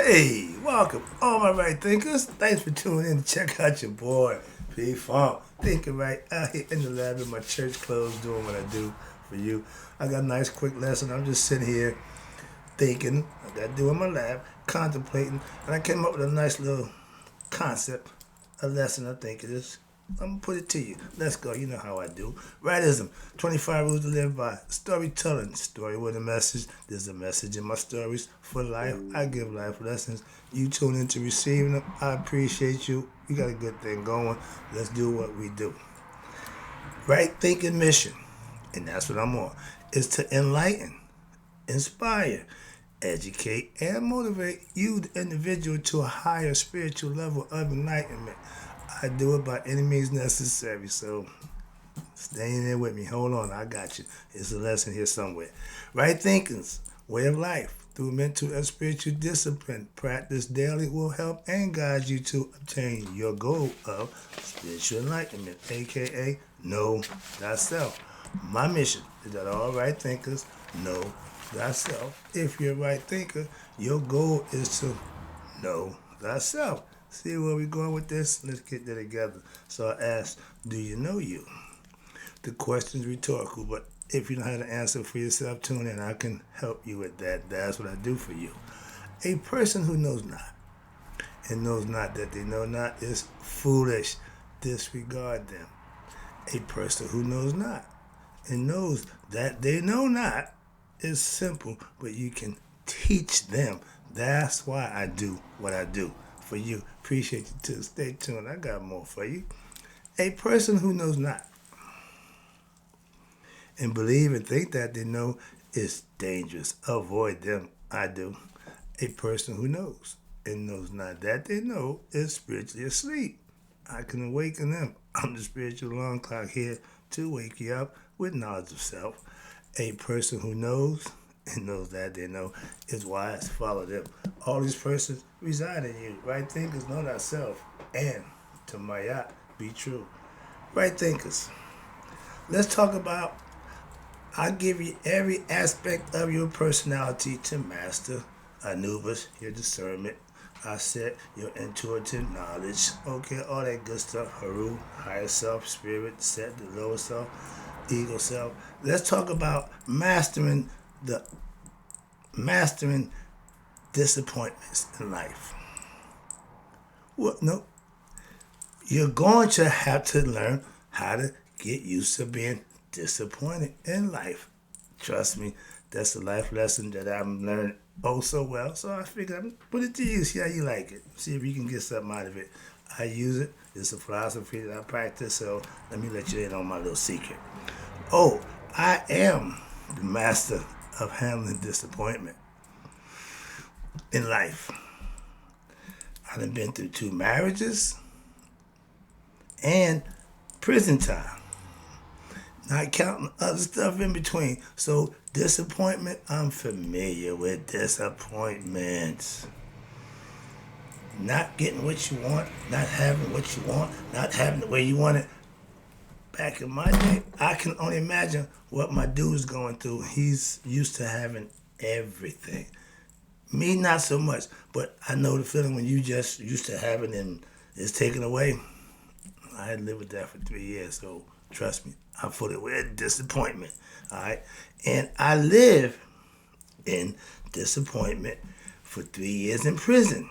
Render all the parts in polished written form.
Hey, welcome, all my right thinkers. Thanks for tuning in to check out your boy, P Funk. Thinking right out here in the lab in my church clothes, doing what I do for you. I got a nice quick lesson. I'm just sitting here thinking, I got to do in my lab, contemplating, and I came up with a nice little concept, a lesson I think it is. I'm gonna put it to you. Let's go. You know how I do. Rightism. 25 rules to live by. Storytelling. Story with a message. There's a message in my stories. For life, I give life lessons. You tune into receiving them. I appreciate you. We got a good thing going. Let's do what we do. Right thinking mission, and that's what I'm on, is to enlighten, inspire, educate, and motivate you, the individual, to a higher spiritual level of enlightenment. I do it by any means necessary. So stay in there with me. Hold on, I got you. It's a lesson here somewhere. Right thinking's way of life through mental and spiritual discipline. Practice daily will help and guide you to obtain your goal of spiritual enlightenment, aka know thyself. My mission is that all right thinkers know thyself. If you're a right thinker, your goal is to know thyself. See where we're going with this? Let's get there together. So I asked, do you know you? The question's rhetorical, but if you don't have the answer for yourself, tune in. I can help you with that. That's what I do for you. A person who knows not and knows not that they know not is foolish. Disregard them. A person who knows not and knows that they know not is simple, but you can teach them. That's why I do what I do for you. Appreciate you too. Stay tuned. I got more for you. A person who knows not and believe and think that they know is dangerous. Avoid them. I do. A person who knows and knows not that they know is spiritually asleep. I can awaken them. I'm the spiritual alarm clock here to wake you up with knowledge of self. A person who knows and knows that they know is wise. Follow them. All these persons reside in you. Right thinkers know thyself. And to Mayat, be true. Right thinkers. Let's talk about, I give you every aspect of your personality to master. Anubis, your discernment. I said your intuitive knowledge. Okay, all that good stuff. Haru, higher self, spirit, set, the lower self, ego self. Let's talk about mastering disappointments in life. Well, no, you're going to have to learn how to get used to being disappointed in life. Trust me, that's a life lesson that I'm learning oh so well. So I figured I'm put it to you, see how you like it. See if you can get something out of it. I use it. It's a philosophy that I practice, so let me let you in on my little secret. Oh, I am the master of handling disappointment in life. I've been through 2 marriages and prison time. Not counting other stuff in between. So disappointment, I'm familiar with disappointments. Not getting what you want, not having what you want, not having the way you want it. Back in my day, I can only imagine what my dude's going through. He's used to having everything. Me, not so much, but I know the feeling when you just used to having and it's taken away. I had lived with that for 3 years, so trust me, I'm fully aware of disappointment. All right, and I live in disappointment for 3 years in prison,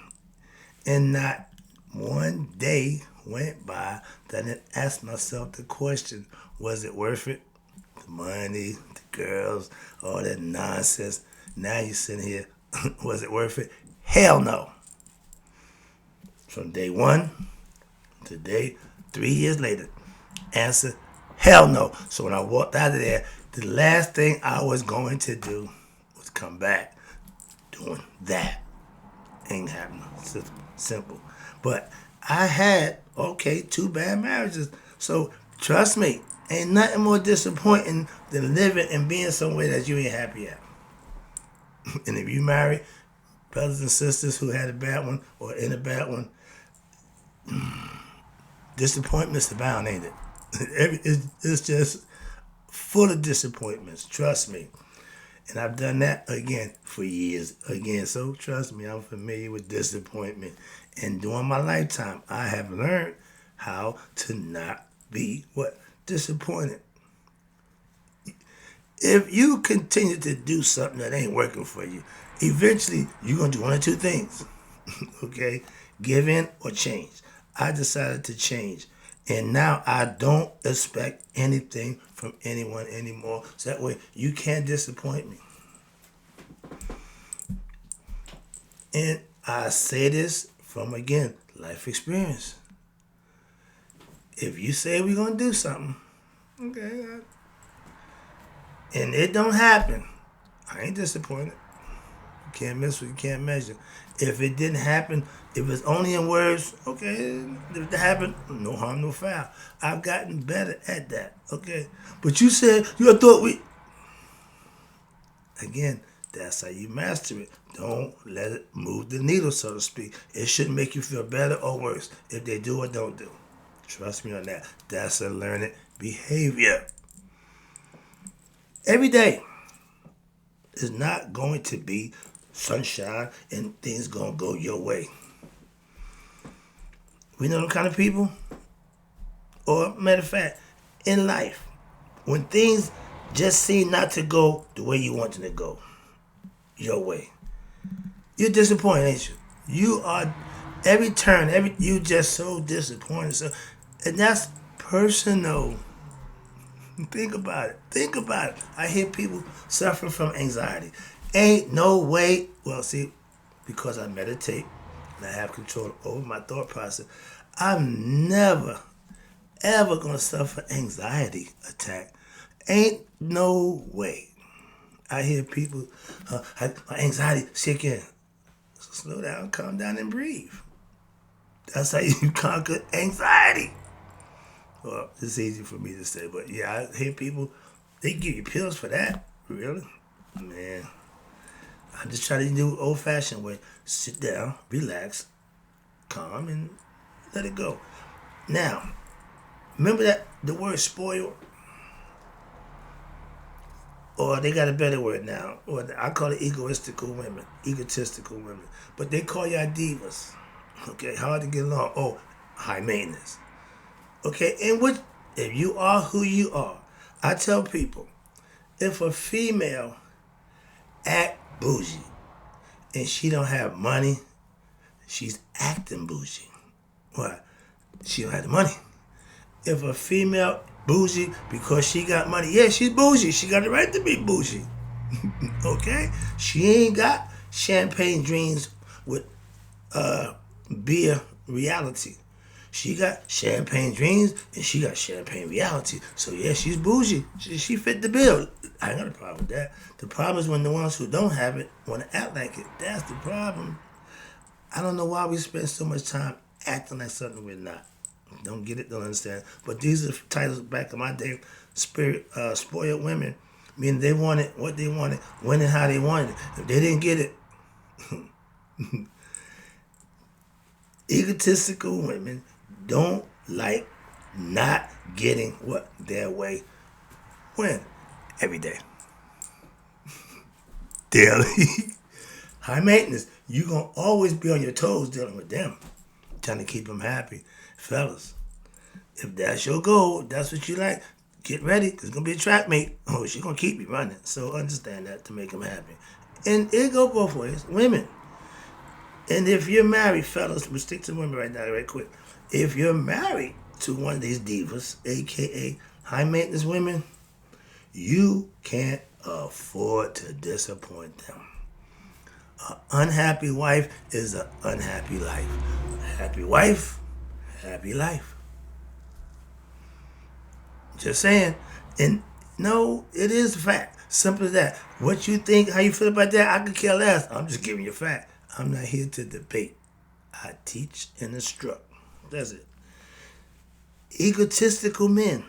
and not one day went by that I didn't ask myself the question: was it worth it? The money, the girls, all that nonsense. Now you're sitting here, was it worth it? Hell no. From day one to day 3 years later, answer, hell no. So when I walked out of there, the last thing I was going to do was come back doing that. Ain't happening. Simple. But I had, 2 bad marriages. So trust me, ain't nothing more disappointing than living and being somewhere that you ain't happy at. And if you marry brothers and sisters who had a bad one or in a bad one, disappointments abound, ain't it? It's just full of disappointments. Trust me. And I've done that again for years. Again, so trust me, I'm familiar with disappointment. And during my lifetime, I have learned how to not be what? Disappointed. If you continue to do something that ain't working for you, eventually you're gonna do one or two things. Okay? Give in or change. I decided to change. And now I don't expect anything from anyone anymore. So that way you can't disappoint me. And I say this from, again, life experience. If you say we're going to do something, okay, and it don't happen, I ain't disappointed. You can't miss what you can't measure. If it didn't happen, if it's only in words, okay, if it happened, no harm, no foul. I've gotten better at that, okay? But you said, you thought we... Again, that's how you master it. Don't let it move the needle, so to speak. It shouldn't make you feel better or worse if they do or don't do. Trust me on that. That's a learned behavior. Every day is not going to be sunshine and things going to go your way. We know them kind of people. Or, matter of fact, in life, when things just seem not to go the way you want them to go, your way, you're disappointed, ain't you? You are, every turn, you just so disappointed. So, and that's personal. Think about it. Think about it. I hear people suffering from anxiety. Ain't no way. Well, see, because I meditate and I have control over my thought process, I'm never, ever going to suffer anxiety attack. Ain't no way. I hear people, my anxiety sick in. So slow down, calm down, and breathe. That's how you conquer anxiety. Well, it's easy for me to say, but yeah, I hear people, they give you pills for that. Really? Man. I just try to do old-fashioned way. Sit down, relax, calm, and let it go. Now, remember that the word spoiled? Or they got a better word now. Or I call it egotistical women. But they call y'all divas. Okay, hard to get along. Oh, high maintenance. Okay, if you are who you are, I tell people, if a female act bougie and she don't have money, she's acting bougie. Why? She don't have the money. If a female bougie because she got money, yeah, she's bougie. She got the right to be bougie. Okay? She ain't got champagne dreams with beer reality. She got champagne dreams and she got champagne reality. So yeah, she's bougie. She fit the bill. I ain't got a problem with that. The problem is when the ones who don't have it want to act like it. That's the problem. I don't know why we spend so much time acting like something we're not. Don't get it, don't understand. But these are titles back in my day. Spoiled women, meaning they wanted what they wanted, when and how they wanted it. If they didn't get it, egotistical women don't like not getting what their way. When? Every day. Daily. High maintenance. You're going to always be on your toes dealing with them. Trying to keep them happy. Fellas, if that's your goal, that's what you like, get ready, because it's going to be a track mate. Oh, she's going to keep you running. So understand that to make them happy. And it go both ways. Women. And if you're married, fellas, we'll stick to women right now, right quick. If you're married to one of these divas, a.k.a. high maintenance women, you can't afford to disappoint them. An unhappy wife is an unhappy life. Happy wife, happy life. Just saying. And no, it is a fact. Simple as that. What you think, how you feel about that, I could care less. I'm just giving you a fact. I'm not here to debate. I teach and instruct. That's it. Egotistical men,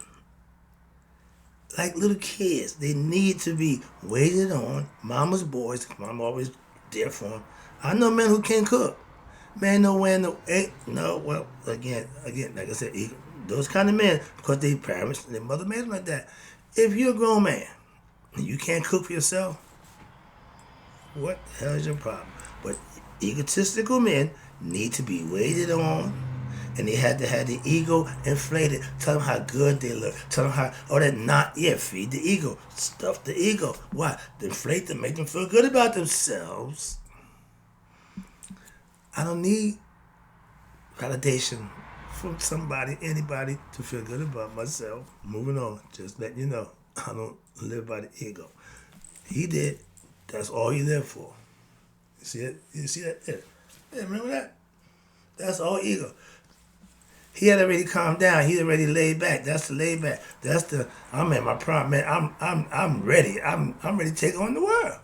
like little kids, they need to be waited on. Mama's boys, mama always there for them. I know men who can't cook. Man, well, again, like I said, those kind of men, because their mother made them like that. If you're a grown man and you can't cook for yourself, What the hell is your problem? But egotistical men need to be waited on, and they had to have the ego inflated. Tell them how good they look. Tell them how, oh, that not, yeah, feed the ego. Stuff the ego. Why? To inflate them, make them feel good about themselves. I don't need validation from somebody, anybody, to feel good about myself. Moving on. Just letting you know, I don't live by the ego. He did. That's all he lived for. You see it? You see that? Yeah, remember that? That's all ego. He had already calmed down. He already laid back. That's the laid back. That's the I'm at my prime, man. I'm ready. I'm ready to take on the world.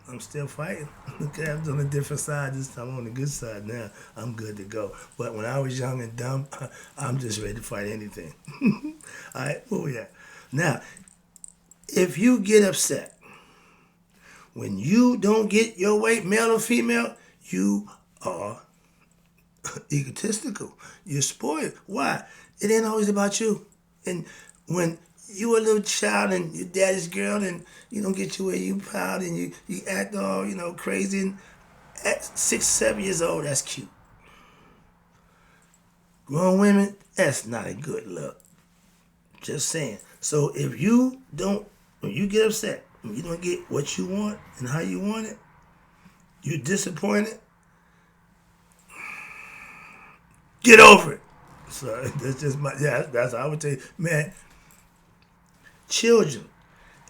I'm still fighting. Okay, I'm on a different side this time. I'm on the good side now. I'm good to go. But when I was young and dumb, I'm just ready to fight anything. All right, where we at? Now, if you get upset when you don't get your way, male or female, you are egotistical. You're spoiled. Why? It ain't always about you. And when you were a little child and your daddy's girl and you don't get your way, you proud and you act all, crazy. And at 6, 7 years old, that's cute. Grown women, that's not a good look. Just saying. So if you don't, when you get upset, when you don't get what you want and how you want it, you're disappointed, get over it. So that's just that's how I would tell you, man. Children,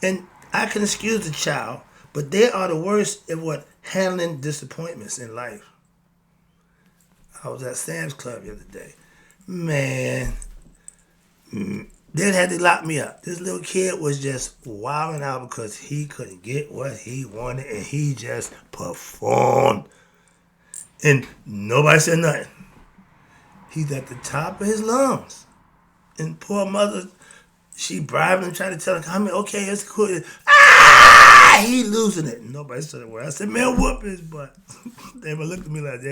and I can excuse the child, but they are the worst at what handling disappointments in life. I was at Sam's Club the other day. Man, they had to lock me up. This little kid was just wilding out because he couldn't get what he wanted, and he just performed. And nobody said nothing. He's at the top of his lungs. And poor mother, she bribing him, trying to tell him, I mean, okay, it's cool. He losing it. Nobody said a word. I said, man, whoop his butt. They would look at me like,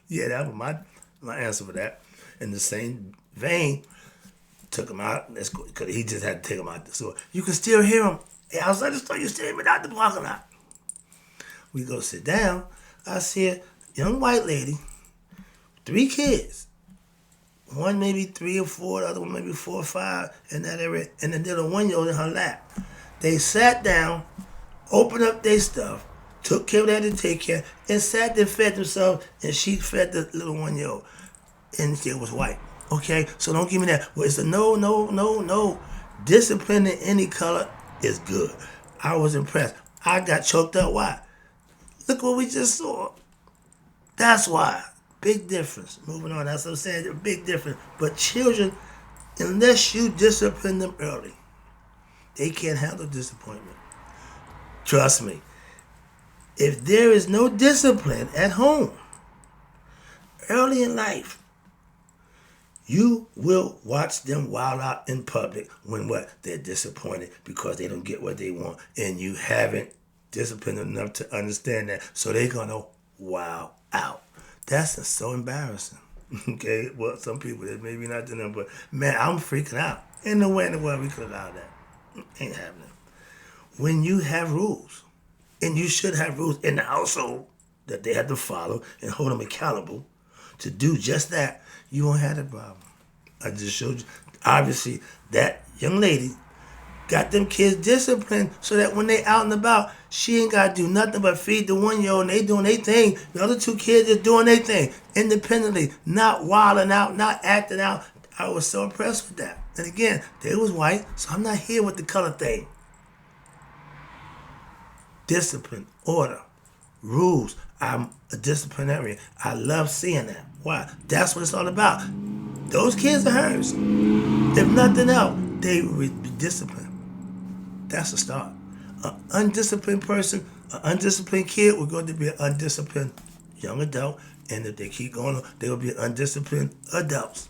yeah, that was my answer for that. In the same vein, took him out. Let's go, because he just had to take him out the store. You can still hear him. Hey, outside the store, you still hear him out the parking lot. We go sit down. I see a young white lady, 3 kids. One maybe 3 or 4, the other one maybe 4 or 5 in that area, and the little 1-year-old in her lap. They sat down, opened up their stuff, took care of that to take care, and sat there, fed themselves, and she fed the little 1-year-old. And it was white. Okay? So don't give me that. Well, it's a no. Discipline in any color is good. I was impressed. I got choked up. Why? Look what we just saw. That's why. Big difference. Moving on. That's what I'm saying. A big difference. But children, unless you discipline them early, they can't handle disappointment. Trust me. If there is no discipline at home, early in life, you will watch them wild out in public when what? They're disappointed because they don't get what they want. And you haven't disciplined enough to understand that. So they're going to wild out. That's so embarrassing. Okay? Well, some people, that maybe not to them, but man, I'm freaking out. Ain't no way in the world we could allow that. Ain't happening. When you have rules, and you should have rules in the household that they have to follow and hold them accountable to do just that, you won't have that problem. I just showed you. Obviously, that young lady got them kids disciplined so that when they out and about, she ain't got to do nothing but feed the 1-year-old and they doing their thing. The other 2 kids is doing their thing independently, not wilding out, not acting out. I was so impressed with that. And again, they was white, so I'm not here with the color thing. Discipline, order, rules. I'm a disciplinarian. I love seeing that. Why? That's what it's all about. Those kids are hers. If nothing else, they would be disciplined. That's a start. An undisciplined person, an undisciplined kid will go to be an undisciplined young adult. And if they keep going on, they will be undisciplined adults.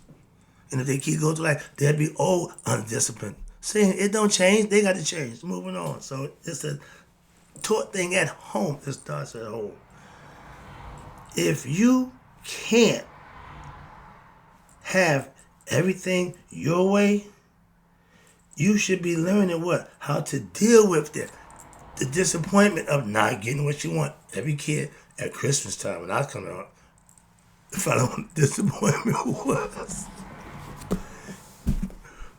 And if they keep going to life, they'll be old undisciplined. See, it don't change. They got to change. Moving on. So it's a taught thing at home. It starts at home. If you can't have everything your way, you should be learning what? How to deal with it. the disappointment of not getting what you want. Every kid at Christmas time when I was coming out, found out what disappointment was.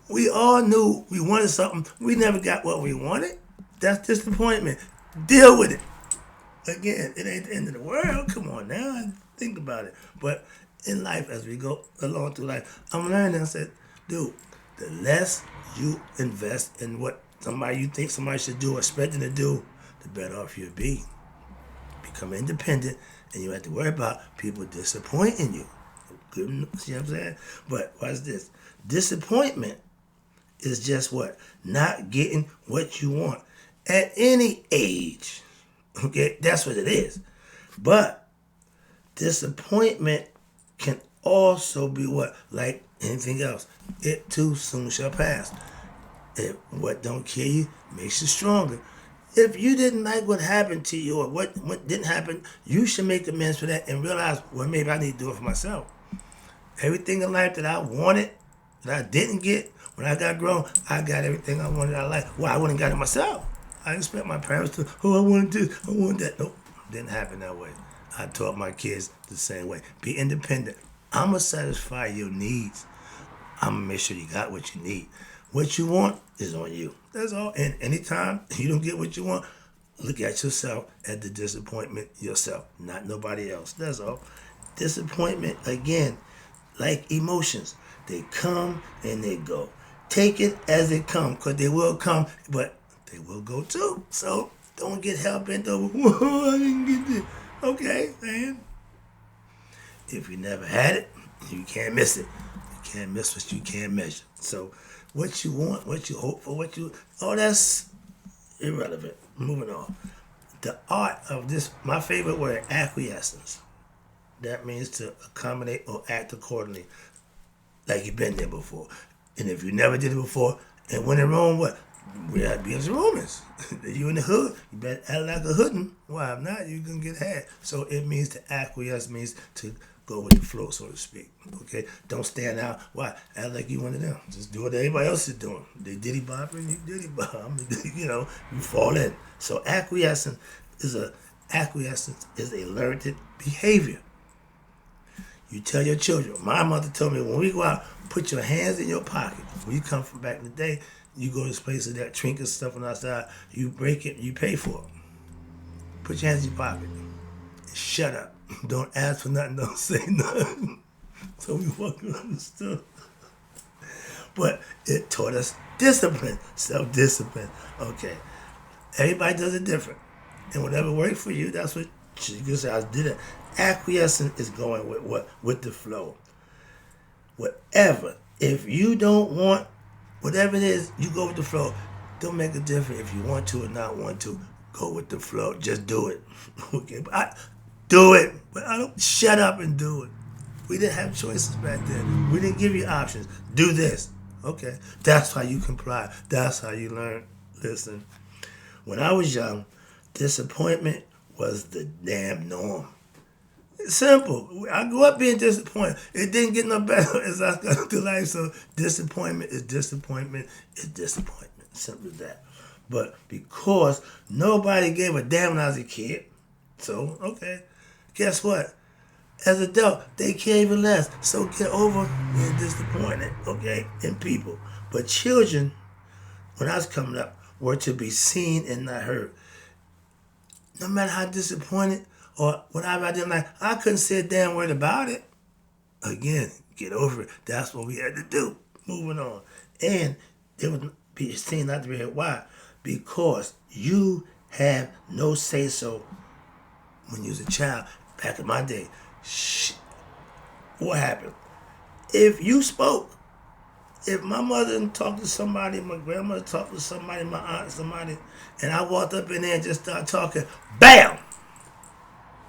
We all knew we wanted something. We never got what we wanted. That's disappointment. Deal with it. Again, it ain't the end of the world. Come on now. Think about it. But in life, as we go along through life, I'm learning. I said, dude, the less you invest in what somebody you think somebody should do or expecting to do, the better off you'll be. Become independent, and you don't have to worry about people disappointing you. Good, see what I'm saying? But watch this. Disappointment is just what? Not getting what you want at any age. Okay, that's what it is. But disappointment can also be what? Like anything else. It too soon shall pass. If what don't kill you makes you stronger. If you didn't like what happened to you or what didn't happen, you should make amends for that and realize, well, maybe I need to do it for myself. Everything in life that I wanted, that I didn't get, when I got grown, I got everything I wanted out of life. Well, I wouldn't got it myself. I didn't expect my parents to, I wanted this, I wanted that. Nope, didn't happen that way. I taught my kids the same way. Be independent. I'm going to satisfy your needs. I'm going to make sure you got what you need. What you want is on you. That's all. And anytime you don't get what you want, look at yourself, at the disappointment yourself, not nobody else. That's all. Disappointment, again, like emotions. They come and they go. Take it as they come, because they will come, but they will go too. So don't get hell bent over, whoa, I didn't get this. Okay, man. If you never had it, you can't miss it. You can't miss what you can't measure. So what you want, what you hope for, that's irrelevant. Moving on. The art of this, my favorite word, acquiescence. That means to accommodate or act accordingly, like you've been there before. And if you never did it before, and when in Rome, what? We had to be as Romans. You in the hood, you better act like a hoodin'. Why, if not, you can get had. So it means to acquiesce, means to go with the flow, so to speak. Okay? Don't stand out. Why? Act like you one of them. Just do what everybody else is doing. They diddy bopping, you diddy bop. You fall in. So acquiescence is a learned behavior. You tell your children. My mother told me, when we go out, put your hands in your pocket. When you come from back in the day, you go to this place that trinkets stuff on the outside, you break it, you pay for it. Put your hands in your pocket. Shut up. Don't ask for nothing, don't say nothing. So we walk around the store. But it taught us discipline, self-discipline. Okay. Everybody does it different. And whatever worked for you, that's what you can say. I did it. Acquiescence is going with what? With the flow. Whatever. If you don't want whatever it is, you go with the flow. Don't make a difference if you want to or not want to. Go with the flow. Just do it. Okay, but do it. But I don't shut up and do it. We didn't have choices back then. We didn't give you options. Do this. Okay. That's how you comply. That's how you learn. Listen. When I was young, disappointment was the damn norm. It's simple. I grew up being disappointed. It didn't get no better as I got through life. So disappointment is disappointment is disappointment. Simple as that. But because nobody gave a damn when I was a kid, so, okay, guess what? As an adult, they care even less. So get over being disappointed, okay, in people. But children, when I was coming up, were to be seen and not heard. No matter how disappointed or whatever I didn't like, I couldn't say a damn word about it. Again, get over it. That's what we had to do. Moving on. And it would be seen not to be heard. Why? Because you have no say-so when you was a child. Back in my day, what happened? If you spoke, if my mother talked to somebody, my grandmother talked to somebody, my aunt, somebody, and I walked up in there and just started talking, bam!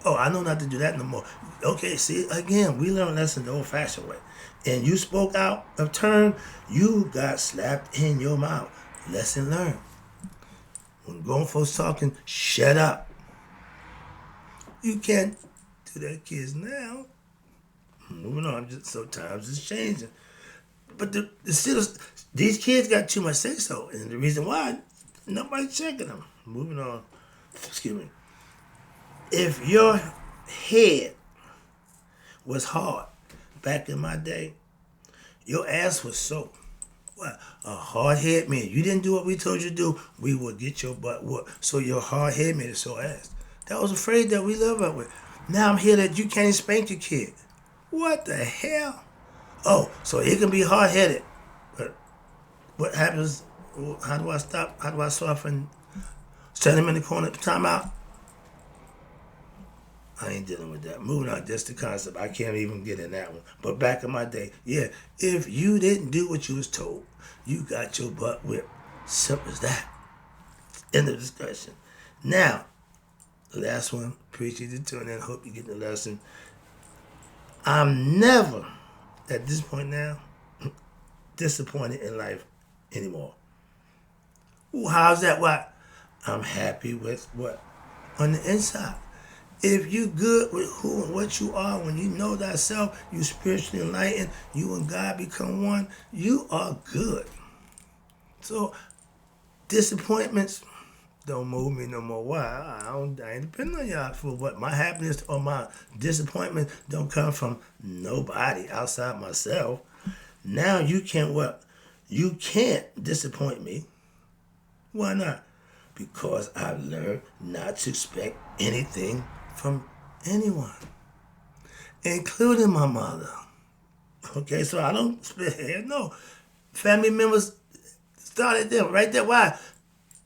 Oh, I know not to do that no more. Okay, see, again, we learn lessons the old-fashioned way. And you spoke out of turn, you got slapped in your mouth. Lesson learned. When grown folks talking, shut up. You can't do that, kids, now. Moving on, so times is changing. But these kids got too much say-so. And the reason why, nobody's checking them. moving on. Excuse me. If your head was hard back in my day, your ass was soaked. What? A hard head man. You didn't do what we told you to do, we would get your butt whooped. So your hard head made it so ass. That was afraid that we live up with. Now I'm here that you can't spank your kid. What the hell? Oh, so it can be hard headed. But what happens? How do I stop? How do I soften? Set him in the corner, time out. I ain't dealing with that. Moving on, just the concept. I can't even get in that one. But back in my day, yeah, if you didn't do what you was told, you got your butt whipped. Simple as that. End of discussion. Now, the last one. Appreciate you tuning in. Hope you get the lesson. I'm never, at this point now, disappointed in life anymore. Ooh, how's that? What? I'm happy with what? On the inside. If you good with who and what you are, when you know thyself, you spiritually enlightened, you and God become one, you are good. So disappointments don't move me no more. Why? I ain't depending on y'all for what. My happiness or my disappointment don't come from nobody outside myself. Now you can't what? You can't disappoint me. Why not? Because I've learned not to expect anything from anyone, including my mother. Okay, so I don't spit hair. No, family members started them right there. Why?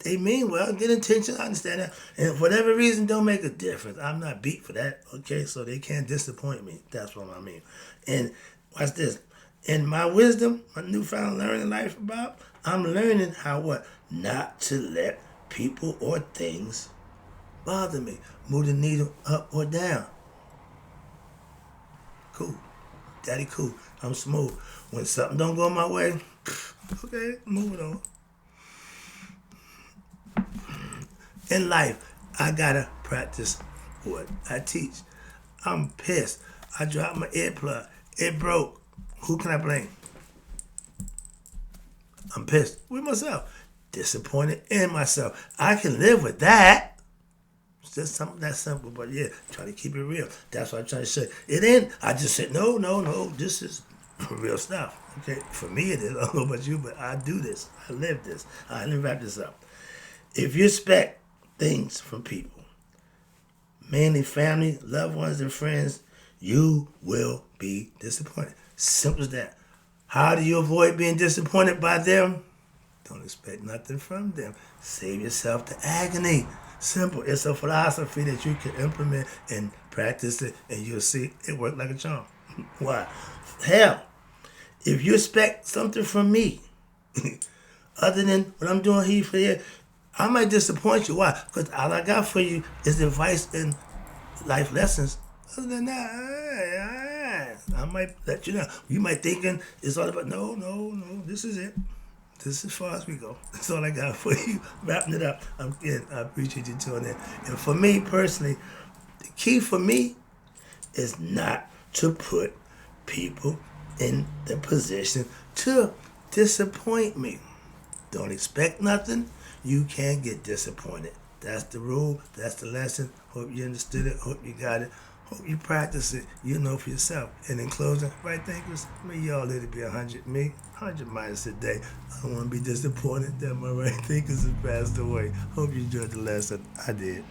They mean well, good intentions. I understand that, and for whatever reason, don't make a difference. I'm not beat for that. Okay, so they can't disappoint me. That's what I mean. And watch this. In my wisdom, my newfound learning life about, I'm learning how what not to let people or things bother me. Move the needle up or down. Cool. Daddy cool. I'm smooth. When something don't go my way, okay, moving on. In life, I gotta practice what I teach. I'm pissed. I dropped my earplug. It broke. Who can I blame? I'm pissed with myself. Disappointed in myself. I can live with that. It's just something that simple, but yeah, try to keep it real. That's what I'm trying to say. It ain't, I just said, no, this is real stuff. Okay, for me it is. I don't know about you, but I do this. I live this. All right, let me wrap this up. If you expect things from people, mainly family, loved ones, and friends, you will be disappointed. Simple as that. How do you avoid being disappointed by them? Don't expect nothing from them. Save yourself the agony. Simple. It's a philosophy that you can implement and practice it, and you'll see it work like a charm. Why? Hell, if you expect something from me, other than what I'm doing here for you, I might disappoint you. Why? Because all I got for you is advice and life lessons. Other than that, I might let you know. You might thinking it's all about, no, this is it. This is as far as we go. That's all I got for you. Wrapping it up. I appreciate you tuning in. And for me personally, the key for me is not to put people in the position to disappoint me. Don't expect nothing. You can't get disappointed. That's the rule. That's the lesson. Hope you understood it. Hope you got it. Hope you practice it. You know for yourself. And in closing, right thinkers, may y'all let it be 100. Me, 100 minus a day. I don't want to be disappointed that my right thinkers have passed away. Hope you enjoyed the lesson. I did.